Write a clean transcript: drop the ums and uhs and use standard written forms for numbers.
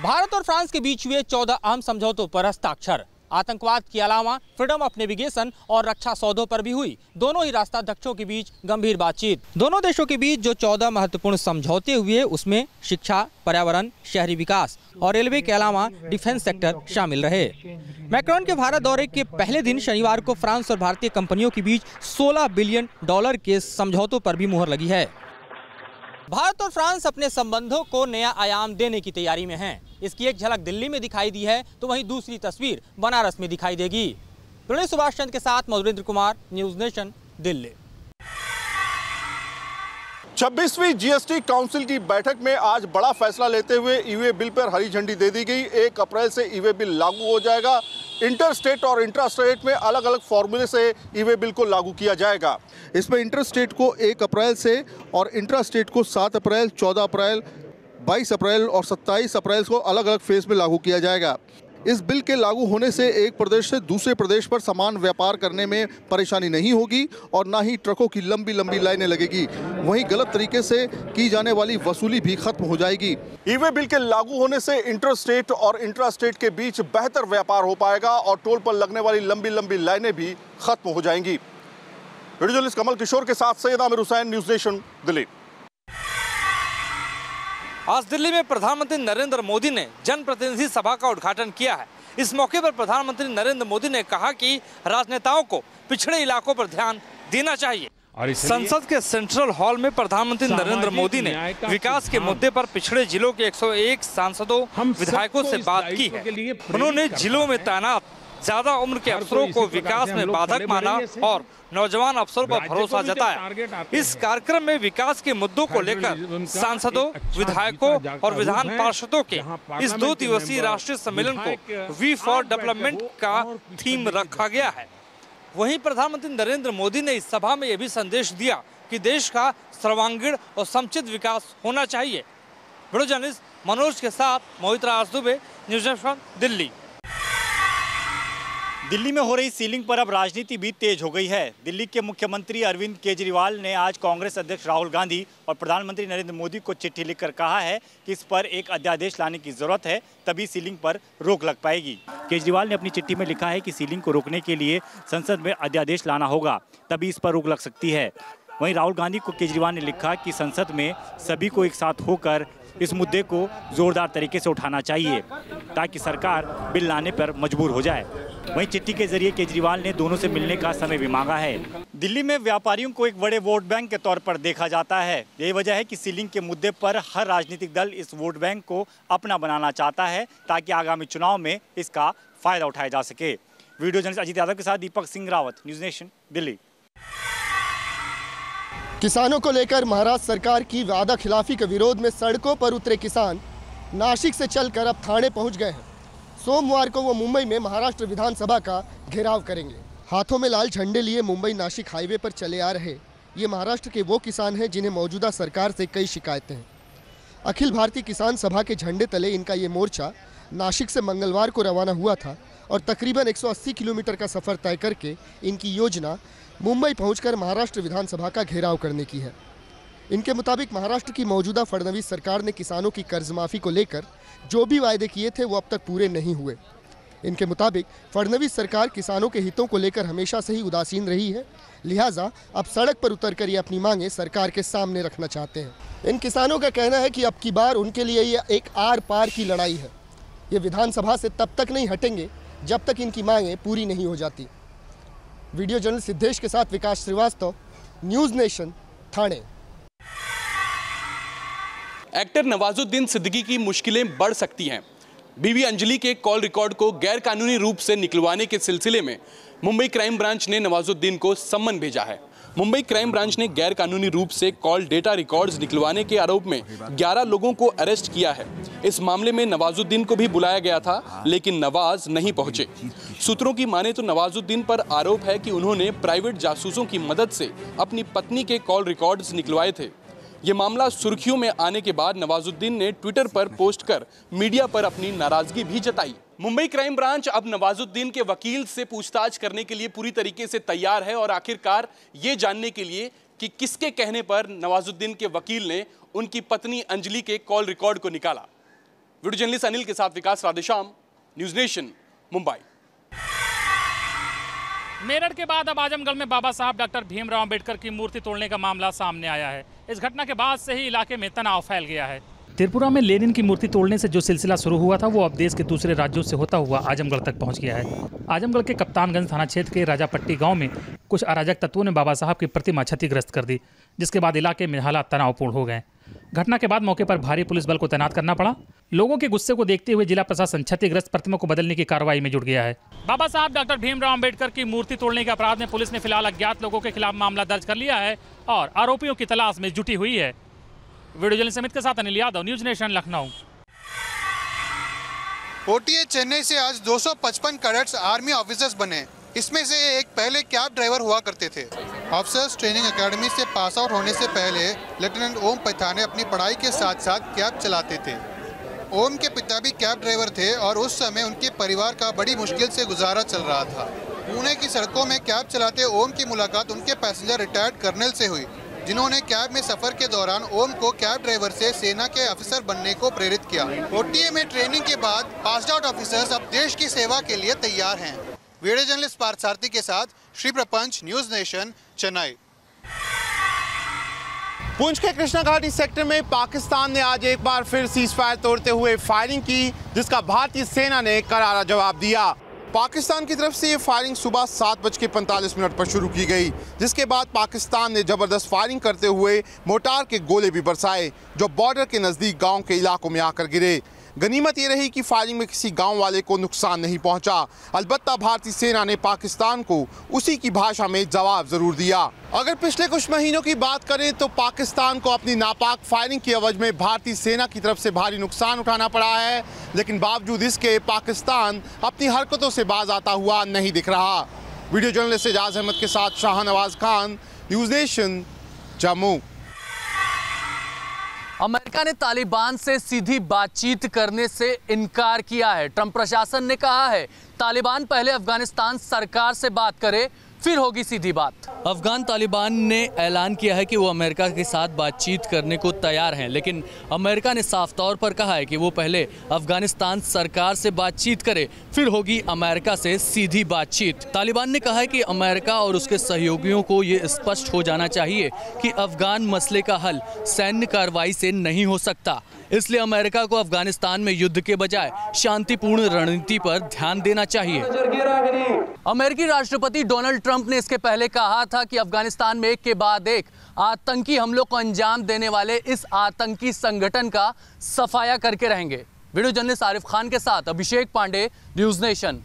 भारत और फ्रांस के बीच हुए 14 अहम समझौतों पर हस्ताक्षर। आतंकवाद के अलावा फ्रीडम ऑफ नेविगेशन और रक्षा सौदों पर भी हुई दोनों ही राष्ट्राध्यक्षों के बीच गंभीर बातचीत। दोनों देशों के बीच जो 14 महत्वपूर्ण समझौते हुए उसमें शिक्षा, पर्यावरण, शहरी विकास और रेलवे के अलावा डिफेंस सेक्टर शामिल रहे। मैक्रोन के भारत दौरे के पहले दिन शनिवार को फ्रांस और भारतीय कंपनियों के बीच $16 बिलियन के समझौतों पर भी मुहर लगी है। भारत और फ्रांस अपने संबंधों को नया आयाम देने की तैयारी में हैं। इसकी एक झलक दिल्ली में दिखाई दी है तो वहीं दूसरी तस्वीर बनारस में दिखाई देगी। सुभाष चंद्र के साथ मधुरेंद्र कुमार, न्यूज नेशन, दिल्ली। 26वीं जीएसटी काउंसिल की बैठक में आज बड़ा फैसला लेते हुए ई-वे बिल पर हरी झंडी दे दी गई। 1 अप्रैल से ई-वे बिल लागू हो जाएगा। इंटर स्टेट और इंट्रा स्टेट में अलग अलग फॉर्मूले से ई-वे बिल को लागू किया जाएगा। इसमें इंटर स्टेट को 1 अप्रैल से और इंट्रा स्टेट को 7 अप्रैल, 14 अप्रैल, 22 अप्रैल और 27 अप्रैल को अलग अलग फेज में लागू किया जाएगा। इस बिल के लागू होने से एक प्रदेश से दूसरे प्रदेश पर सामान व्यापार करने में परेशानी नहीं होगी और ना ही ट्रकों की लंबी लंबी लाइनें लगेगी। वहीं गलत तरीके से की जाने वाली वसूली भी खत्म हो जाएगी। ई-वे बिल के लागू होने से इंटर स्टेट और इंट्रा स्टेट के बीच बेहतर व्यापार हो पाएगा और टोल पर लगने वाली लंबी लंबी लाइनें भी खत्म हो जाएंगी। वीडियो जर्नलिस्ट कमल किशोर के साथ सैयद आमिर हुसैन, न्यूज नेशन, दिल्ली। आज दिल्ली में प्रधानमंत्री नरेंद्र मोदी ने जनप्रतिनिधि सभा का उद्घाटन किया है। इस मौके पर प्रधानमंत्री नरेंद्र मोदी ने कहा कि राजनेताओं को पिछड़े इलाकों पर ध्यान देना चाहिए। और संसद के सेंट्रल हॉल में प्रधानमंत्री नरेंद्र मोदी ने विकास के मुद्दे पर पिछड़े जिलों के 101 सांसदों, विधायकों से बात की है। उन्होंने जिलों में तैनात ज्यादा उम्र के अफसरों को विकास में बाधक माना और नौजवान अफसरों पर भरोसा जताया। इस कार्यक्रम में विकास के मुद्दों को लेकर सांसदों, विधायकों और विधान पार्षदों के इस 2 दिवसीय राष्ट्रीय सम्मेलन को वी फॉर डेवलपमेंट का थीम रखा गया है। वहीं प्रधानमंत्री नरेंद्र मोदी ने इस सभा में यह भी संदेश दिया कि देश का सर्वांगीण और समुचित विकास होना चाहिए। वीडियो जर्नलिस्ट मनोज के साथ मोहित राज दुबे, न्यूज नेशन, दिल्ली। दिल्ली में हो रही सीलिंग पर अब राजनीति भी तेज हो गई है। दिल्ली के मुख्यमंत्री अरविंद केजरीवाल ने आज कांग्रेस अध्यक्ष राहुल गांधी और प्रधानमंत्री नरेंद्र मोदी को चिट्ठी लिखकर कहा है कि इस पर एक अध्यादेश लाने की जरूरत है, तभी सीलिंग पर रोक लग पाएगी। केजरीवाल ने अपनी चिट्ठी में लिखा है कि सीलिंग को रोकने के लिए संसद में अध्यादेश लाना होगा, तभी इस पर रोक लग सकती है। वहीं राहुल गांधी को केजरीवाल ने लिखा कि संसद में सभी को एक साथ होकर इस मुद्दे को जोरदार तरीके से उठाना चाहिए ताकि सरकार बिल लाने पर मजबूर हो जाए। वहीं चिट्ठी के जरिए केजरीवाल ने दोनों से मिलने का समय भी मांगा है। दिल्ली में व्यापारियों को एक बड़े वोट बैंक के तौर पर देखा जाता है। यही वजह है कि सीलिंग के मुद्दे पर हर राजनीतिक दल इस वोट बैंक को अपना बनाना चाहता है ताकि आगामी चुनाव में इसका फायदा उठाया जा सके। वीडियो जर्नलिस्ट अजीत यादव के साथ दीपक सिंह रावत, न्यूज नेशन, दिल्ली। किसानों को लेकर महाराष्ट्र सरकार की वादा खिलाफी के विरोध में सड़कों पर उतरे किसान नासिक से चलकर अब थाने पहुंच गए हैं। सोमवार को वो मुंबई में महाराष्ट्र विधानसभा का घेराव करेंगे। हाथों में लाल झंडे लिए मुंबई नासिक हाईवे पर चले आ रहे ये महाराष्ट्र के वो किसान हैं जिन्हें मौजूदा सरकार से कई शिकायतें हैं। अखिल भारतीय किसान सभा के झंडे तले इनका ये मोर्चा नासिक से मंगलवार को रवाना हुआ था और तकरीबन 180 किलोमीटर का सफर तय करके इनकी योजना मुंबई पहुंचकर महाराष्ट्र विधानसभा का घेराव करने की है। इनके मुताबिक महाराष्ट्र की मौजूदा फडणवीस सरकार ने किसानों की कर्ज माफ़ी को लेकर जो भी वायदे किए थे वो अब तक पूरे नहीं हुए। इनके मुताबिक फडणवीस सरकार किसानों के हितों को लेकर हमेशा से ही उदासीन रही है, लिहाजा अब सड़क पर उतरकर ये अपनी मांगें सरकार के सामने रखना चाहते हैं। इन किसानों का कहना है कि अब की बार उनके लिए ये एक आर पार की लड़ाई है। ये विधानसभा से तब तक नहीं हटेंगे जब तक इनकी मांगें पूरी नहीं हो जाती। वीडियो जर्नलिस्ट सिद्धेश के साथ Vikas Srivastava, News Nation, Thane. Actor Nawazuddin Siddiqui की मुश्किलें बढ़ सकती हैं। बीवी अंजलि के कॉल रिकॉर्ड को गैर कानूनी रूप से निकलवाने के सिलसिले में मुंबई क्राइम ब्रांच ने नवाजुद्दीन को सम्मन भेजा है। मुंबई क्राइम ब्रांच ने गैर कानूनी रूप से कॉल डेटा रिकॉर्ड्स निकलवाने के आरोप में 11 लोगों को अरेस्ट किया है। इस मामले में नवाजुद्दीन को भी बुलाया गया था, लेकिन नवाज नहीं पहुंचे। सूत्रों की माने तो नवाजुद्दीन पर आरोप है कि उन्होंने प्राइवेट जासूसों की मदद से अपनी पत्नी के कॉल रिकॉर्ड्स निकलवाए थे। ये मामला सुर्खियों में आने के बाद नवाजुद्दीन ने ट्विटर पर पोस्ट कर मीडिया पर अपनी नाराजगी भी जताई। मुंबई क्राइम ब्रांच अब नवाजुद्दीन के वकील से पूछताछ करने के लिए पूरी तरीके से तैयार है और आखिरकार ये जानने के लिए कि किसके कहने पर नवाजुद्दीन के वकील ने उनकी पत्नी अंजलि के कॉल रिकॉर्ड को निकाला। वीडियो जर्नलिस्ट अनिल के साथ विकास राधेश्याम, न्यूज नेशन, मुंबई। मेरठ के बाद अब आजमगढ़ में बाबा साहब डॉक्टर भीमराव अंबेडकर की मूर्ति तोड़ने का मामला सामने आया है। इस घटना के बाद से ही इलाके में तनाव फैल गया है। त्रिपुरा में लेनिन की मूर्ति तोड़ने से जो सिलसिला शुरू हुआ था वो अब देश के दूसरे राज्यों से होता हुआ आजमगढ़ तक पहुंच गया है। आजमगढ़ के कप्तानगंज थाना क्षेत्र के राजापट्टी गांव में कुछ अराजक तत्वों ने बाबा साहब की प्रतिमा क्षतिग्रस्त कर दी, जिसके बाद इलाके में हालात तनावपूर्ण हो गए। घटना के बाद मौके पर भारी पुलिस बल को तैनात करना पड़ा। लोगों के गुस्से को देखते हुए जिला प्रशासन क्षतिग्रस्त प्रतिमा को बदलने की कार्रवाई में जुट गया है। बाबा साहब डॉक्टर भीमराव अंबेडकर की मूर्ति तोड़ने के अपराध में पुलिस ने फिलहाल अज्ञात लोगों के खिलाफ मामला दर्ज कर लिया है और आरोपियों की तलाश में जुटी हुई है। वीडियो जर्नलिस्ट समित के साथ Anil Yadav, news nation, Lucknow. OTA Chennai से आज 255 कैडेट्स आर्मी ऑफिसर्स बने। इसमें से एक पहले कैब ड्राइवर हुआ करते थे। ऑफिसर्स ट्रेनिंग एकेडमी से पास आउट होने से पहले लेफ्टिनेंट ओम पैथाने अपनी पढ़ाई के साथ साथ कैब चलाते थे। ओम के पिता भी कैब ड्राइवर थे और उस समय उनके परिवार का बड़ी मुश्किल से गुजारा चल रहा था। पुणे की सड़कों में कैब चलाते ओम की मुलाकात उनके पैसेंजर रिटायर्ड कर्नल से हुई, जिन्होंने कैब में सफर के दौरान ओम को कैब ड्राइवर से सेना के ऑफिसर बनने को प्रेरित किया। ओटीए में ट्रेनिंग के बाद पास्ड आउट ऑफिसर्स अब देश की सेवा के लिए तैयार हैं। वीडियो जर्नलिस्ट पार्थ सारथी के साथ श्री प्रपंच, न्यूज नेशन, चेन्नई। पुंछ के कृष्णा घाटी सेक्टर में पाकिस्तान ने आज एक बार फिर सीज फायर तोड़ते हुए फायरिंग की, जिसका भारतीय सेना ने करारा जवाब दिया। पाकिस्तान की तरफ से ये फायरिंग सुबह 7:45 पर शुरू की गई, जिसके बाद पाकिस्तान ने जबरदस्त फायरिंग करते हुए मोर्टार के गोले भी बरसाए, जो बॉर्डर के नज़दीक गांव के इलाकों में आकर गिरे। गनीमत ये रही कि फायरिंग में किसी गांव वाले को नुकसान नहीं पहुंचा। अलबत्ता भारतीय सेना ने पाकिस्तान को उसी की भाषा में जवाब जरूर दिया। अगर पिछले कुछ महीनों की बात करें तो पाकिस्तान को अपनी नापाक फायरिंग की एवज में भारतीय सेना की तरफ से भारी नुकसान उठाना पड़ा है, लेकिन बावजूद इसके पाकिस्तान अपनी हरकतों से बाज आता हुआ नहीं दिख रहा। वीडियो जर्नलिस्ट एजाज अहमद के साथ Shahnawaz Khan, news nation, Jammu. America ने तालिबान से सीधी बातचीत करने से इनकार किया है। ट्रंप प्रशासन ने कहा है तालिबान पहले अफगानिस्तान सरकार से बात करे, फिर होगी सीधी बात। अफगान तालिबान ने ऐलान किया है कि वो अमेरिका के साथ बातचीत करने को तैयार हैं, लेकिन अमेरिका ने साफ तौर पर कहा है कि वो पहले अफगानिस्तान सरकार से बातचीत करे, फिर होगी अमेरिका से सीधी बातचीत। तालिबान ने कहा है कि अमेरिका और उसके सहयोगियों को ये स्पष्ट हो जाना चाहिए कि अफगान मसले का हल सैन्य कार्रवाई से नहीं हो सकता, इसलिए अमेरिका को अफगानिस्तान में युद्ध के बजाय शांतिपूर्ण रणनीति पर ध्यान देना चाहिए। अमेरिकी राष्ट्रपति डोनाल्ड ट्रंप ने इसके पहले कहा था कि अफगानिस्तान में एक के बाद एक आतंकी हमलों को अंजाम देने वाले इस आतंकी संगठन का सफाया करके रहेंगे। वीडियो जर्नलिस्ट आरिफ खान के साथ अभिषेक पांडे, न्यूज नेशन।